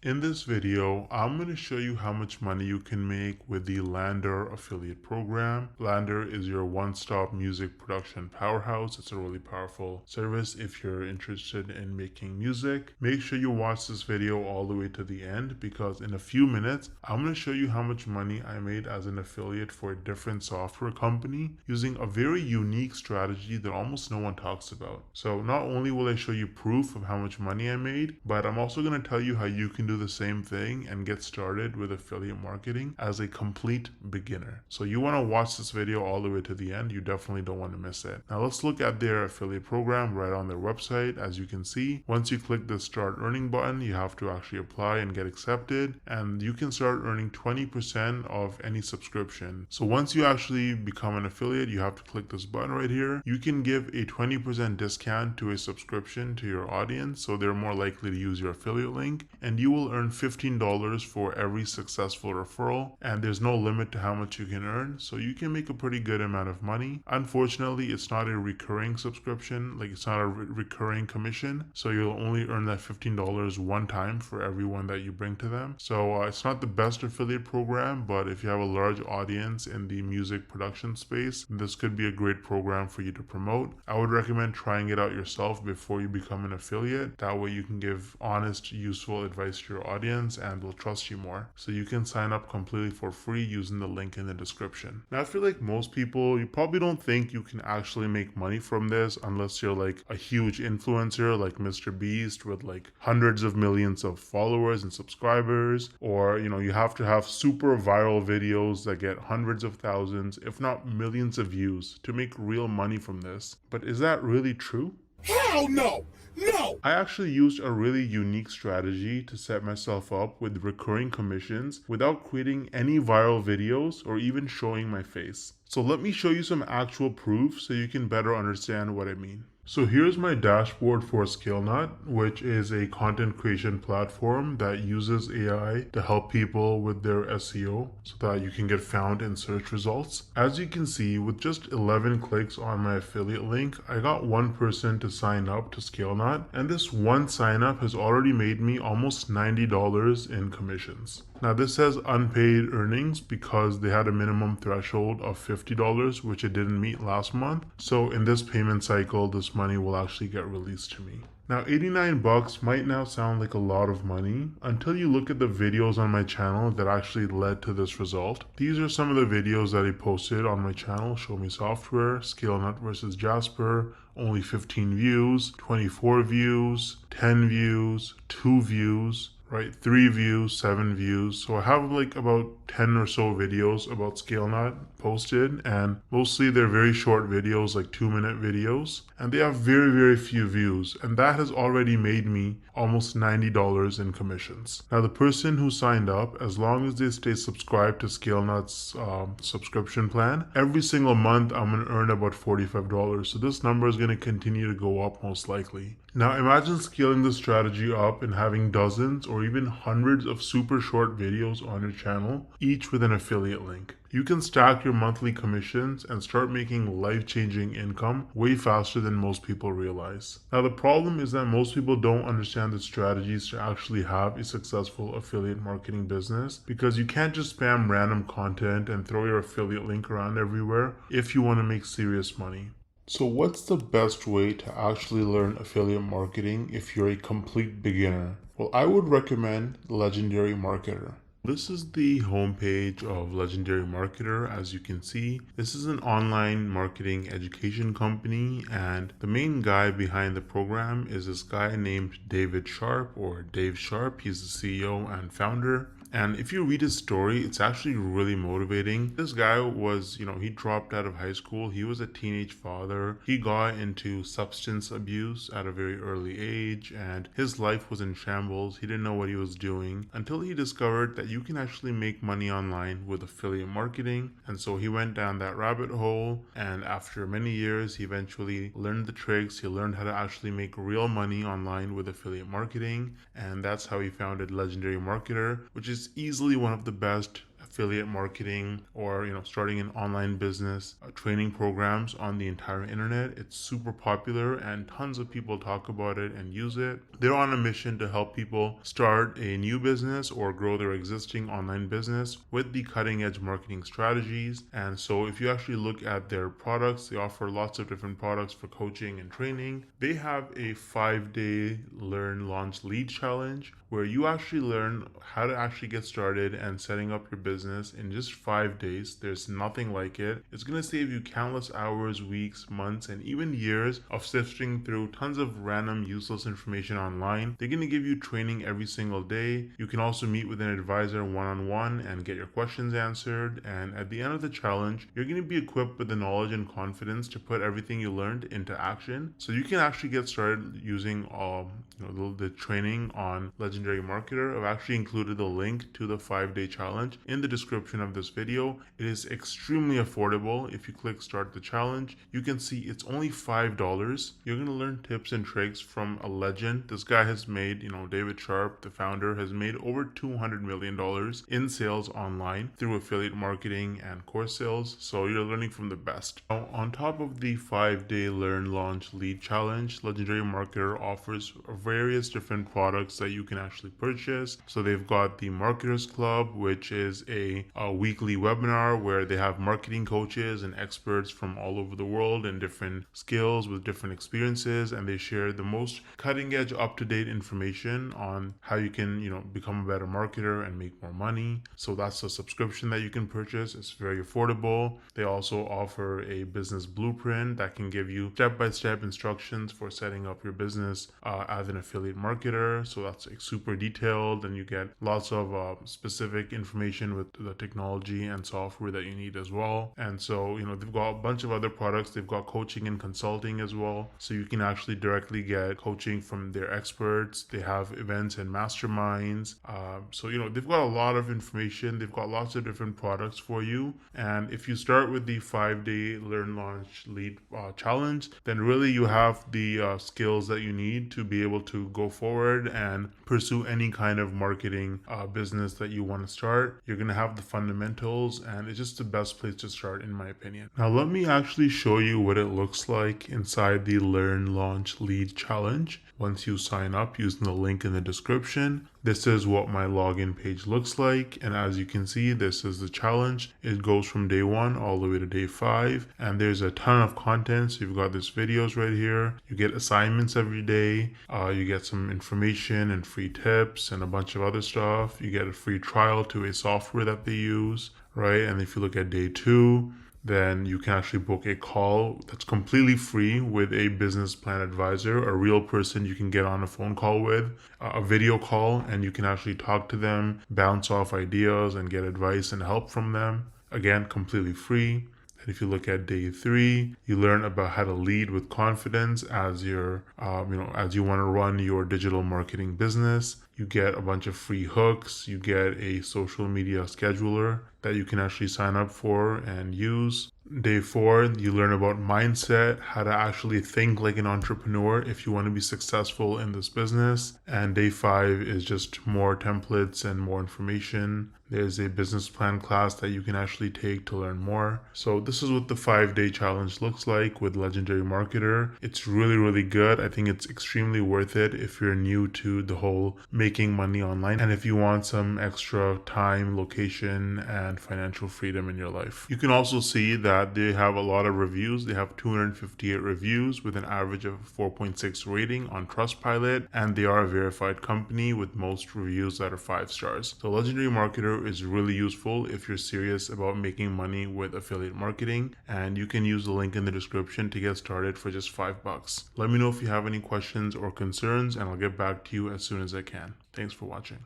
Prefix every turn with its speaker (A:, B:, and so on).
A: In this video, I'm going to show you how much money you can make with the Landr affiliate program. Landr is your one-stop music production powerhouse. It's a really powerful service if you're interested in making music. Make sure you watch this video all the way to the end because in a few minutes, I'm going to show you how much money I made as an affiliate for a different software company using a very unique strategy that almost no one talks about. So not only will I show you proof of how much money I made, but I'm also going to tell you how you can do the same thing and get started with affiliate marketing as a complete beginner. So you want to watch this video all the way to the end. You definitely don't want to miss it. Now let's look at their affiliate program right on their website. As you can see, once you click the start earning button, you have to actually apply and get accepted, and you can start earning 20% of any subscription. So once you actually become an affiliate, you have to click this button right here. You can give a 20% discount to a subscription to your audience, so they're more likely to use your affiliate link, and you will earn $15 for every successful referral, and there's no limit to how much you can earn, so you can make a pretty good amount of money. Unfortunately, it's not a recurring subscription, like it's not a recurring commission, so you'll only earn that $15 one time for everyone that you bring to them. So it's not the best affiliate program, but if you have a large audience in the music production space, this could be a great program for you to promote. I would recommend trying it out yourself before you become an affiliate. That way you can give honest, useful advice to your audience and they'll trust you more. So you can sign up completely for free using the link in the description. Now I feel like most people, you probably don't think you can actually make money from this unless you're like a huge influencer like Mr. Beast with like hundreds of millions of followers and subscribers, or you have to have super viral videos that get hundreds of thousands, if not millions of views to make real money from this. But is that really true?
B: Hell no! No!
A: I actually used a really unique strategy to set myself up with recurring commissions without creating any viral videos or even showing my face. So let me show you some actual proof so you can better understand what I mean. So here's my dashboard for ScaleNut, which is a content creation platform that uses AI to help people with their SEO so that you can get found in search results. As you can see, with just 11 clicks on my affiliate link, I got one person to sign up to ScaleNut, and this one sign up has already made me almost $90 in commissions. Now this says unpaid earnings because they had a minimum threshold of $50, which it didn't meet last month. So in this payment cycle, this money will actually get released to me. Now 89 bucks might now sound like a lot of money until you look at the videos on my channel that actually led to this result. These are some of the videos that I posted on my channel: Show Me Software, ScaleNut versus Jasper, only 15 views, 24 views, 10 views, 2 views, right? 3 views, 7 views. So I have like about 10 or so videos about ScaleNut posted, and mostly they're very short videos, like 2-minute videos, and they have very, very few views, and that has already made me almost $90 in commissions. Now the person who signed up, as long as they stay subscribed to ScaleNut's subscription plan, every single month I'm going to earn about $45. So this number is going to continue to go up most likely. Now imagine scaling this strategy up and having dozens or even hundreds of super short videos on your channel, each with an affiliate link. You can stack your monthly commissions and start making life-changing income way faster than most people realize. Now the problem is that most people don't understand the strategies to actually have a successful affiliate marketing business, because you can't just spam random content and throw your affiliate link around everywhere if you want to make serious money. So what's the best way to actually learn affiliate marketing if you're a complete beginner? Well, I would recommend Legendary Marketer. This is the homepage of Legendary Marketer. As you can see, this is an online marketing education company, and the main guy behind the program is this guy named David Sharp, or Dave Sharp. He's the CEO and founder. And if you read his story, it's actually really motivating. This guy was, he dropped out of high school. He was a teenage father. He got into substance abuse at a very early age, and his life was in shambles. He didn't know what he was doing until he discovered that you can actually make money online with affiliate marketing. And so he went down that rabbit hole, and after many years, he eventually learned the tricks. He learned how to actually make real money online with affiliate marketing, and that's how he founded Legendary Marketer, which is easily one of the best affiliate marketing or starting an online business training programs on the entire internet. It's super popular and tons of people talk about it and use it. They're on a mission to help people start a new business or grow their existing online business with the cutting edge marketing strategies. And so if you actually look at their products, they offer lots of different products for coaching and training. They have a 5-day learn launch lead challenge where you actually learn how to actually get started and setting up your business in just 5 days. There's nothing like it. It's going to save you countless hours, weeks, months, and even years of sifting through tons of random useless information online. They're going to give you training every single day. You can also meet with an advisor one-on-one and get your questions answered. And at the end of the challenge, you're going to be equipped with the knowledge and confidence to put everything you learned into action. So you can actually get started using the training on Legendary Marketer. I've actually included the link to the 5-day challenge in the description of this video. It is extremely affordable. If you click start the challenge, you can see it's only $5. You're going to learn tips and tricks from a legend. This guy has made, David Sharp, the founder, has made over $200 million in sales online through affiliate marketing and course sales. So you're learning from the best. Now, on top of the 5-day learn launch lead challenge, Legendary Marketer offers various different products that you can actually purchase. So they've got the Marketers Club, which is a weekly webinar where they have marketing coaches and experts from all over the world and different skills with different experiences, and they share the most cutting edge, up-to-date information on how you can become a better marketer and make more money. So that's a subscription that you can purchase. It's very affordable. They also offer a business blueprint that can give you step-by-step instructions for setting up your business as an affiliate marketer. So that's super detailed, and you get lots of specific information with the technology and software that you need as well. And so they've got a bunch of other products. They've got coaching and consulting as well, so you can actually directly get coaching from their experts. They have events and masterminds. So they've got a lot of information. They've got lots of different products for you. And if you start with the 5-day learn launch lead challenge, then really you have the skills that you need to be able to go forward and pursue any kind of marketing business that you want to start. You're going to have the fundamentals, and it's just the best place to start, in my opinion. Now, let me actually show you what it looks like inside the Learn Launch Lead Challenge. Once you sign up using the link in the description, this is what my login page looks like. And as you can see, this is the challenge. It goes from day 1 all the way to day 5. And there's a ton of content. So you've got these videos right here. You get assignments every day. You get some information and free tips and a bunch of other stuff. You get a free trial to a software that they use, right? And if you look at day 2, then you can actually book a call that's completely free with a business plan advisor, a real person you can get on a phone call with, a video call, and you can actually talk to them, bounce off ideas, and get advice and help from them. Again, completely free. And if you look at day 3, you learn about how to lead with confidence as as you want to run your digital marketing business. You get a bunch of free hooks. You get a social media scheduler that you can actually sign up for and use. Day 4, you learn about mindset, how to actually think like an entrepreneur if you want to be successful in this business. And day 5 is just more templates and more information. There's a business plan class that you can actually take to learn more. So this is what the 5-day challenge looks like with Legendary Marketer. It's really, really good. I think it's extremely worth it if you're new to the whole making money online and if you want some extra time, location, and financial freedom in your life. You can also see that they have a lot of reviews. They have 258 reviews with an average of 4.6 rating on Trustpilot, and they are a verified company with most reviews that are 5 stars. So Legendary Marketer is really useful if you're serious about making money with affiliate marketing, and you can use the link in the description to get started for just $5. Let me know if you have any questions or concerns, and I'll get back to you as soon as I can. Thanks for watching.